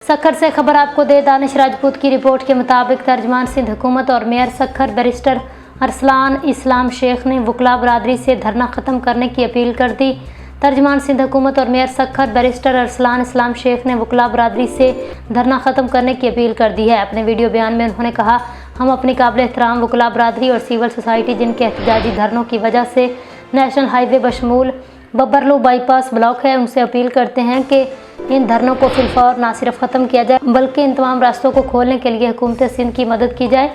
सखर से खबर आपको दे दानिश राजपूत की रिपोर्ट के मुताबिक तर्जमान सिंध हुकूमत और मेयर सखर बैरिस्टर अरसलान इस्लाम शेख ने वकला बरादरी से धरना ख़त्म करने की अपील कर दी। तर्जमान सिंध हुकूमत और मेयर सखर बैरिस्टर अरसलान इस्लाम शेख ने वकला बरादरी से धरना ख़त्म करने की अपील कर दी है। अपने वीडियो बयान में उन्होंने कहा, हम अपनी काबिल एहतराम वकला बरादरी और सिविल सोसाइटी जिनके एहतजाजी धरनों की वजह से नेशनल हाईवे बशमूल बब्बरलू बाईपास ब्लॉक है, उनसे अपील करते हैं कि इन धरनों को फिलफौर न सिर्फ ख़त्म किया जाए बल्कि इन तमाम रास्तों को खोलने के लिए हुकूमत सिंध की मदद की जाए।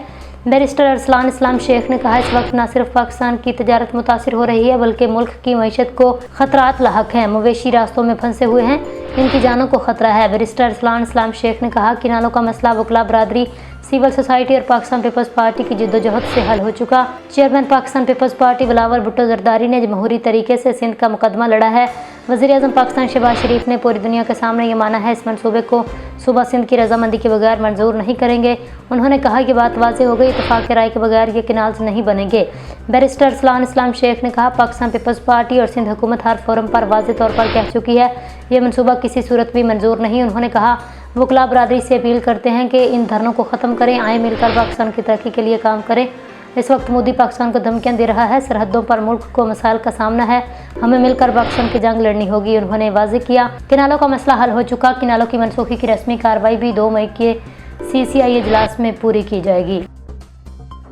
बैरिस्टर अरसलान इस्लाम शेख ने कहा, इस वक्त न सिर्फ पाकिस्तान की तजारत मुतासिर हो रही है बल्कि मुल्क की मईशत को खतरात लाहक हैं। मवेशी रास्तों में फंसे हुए हैं, इनकी जानों को खतरा है। बैरिस्टर अरसलान इस्लाम शेख ने कहा, किनालों का मसला वकला बरादरी, सिविल सोसाइटी और पाकिस्तान पीपल्स पार्टी की जिद्दोजहद से हल हो चुका। चेयरमैन पाकिस्तान पीपल्स पार्टी बिलावल भुट्टो जरदारी ने जमहूरी तरीके से सिंध का मुकदमा लड़ा है। वज़ीर आज़म पाकिस्तान शहबाज शरीफ ने पूरी दुनिया के सामने ये माना है, इस मनसूबे को सूबा सिंध की रजामंदी के बगैर मंजूर नहीं करेंगे। उन्होंने कहा कि बात वाज़ेह हो गई, इत्तेफाक राय के बगैर ये किनाल्स नहीं बनेंगे। बैरिस्टर अरसलान इस्लाम शेख ने कहा, पाकिस्तान पीपल्स पार्टी और सिंध हुकूमत हर फोरम पर वाज़ेह तौर पर कह चुकी है, ये मनसूबा किसी सूरत भी मंजूर नहीं। उन्होंने कहा, वकला बरादरी से अपील करते हैं कि इन धरनों को ख़त्म करें, आए मिलकर पाकिस्तान की तरक्की के लिए काम करें। इस वक्त मोदी पाकिस्तान को धमकियां दे रहा है, सरहदों पर मुल्क को मसाइल का सामना है, हमें मिलकर पाकिस्तान की जंग लड़नी होगी। उन्होंने वाज़ेह किया, किनालों का मसला हल हो चुका, किनालों की मनसूखी की रस्मी कार्रवाई भी 2 मई के CCI इजलास में पूरी की जाएगी।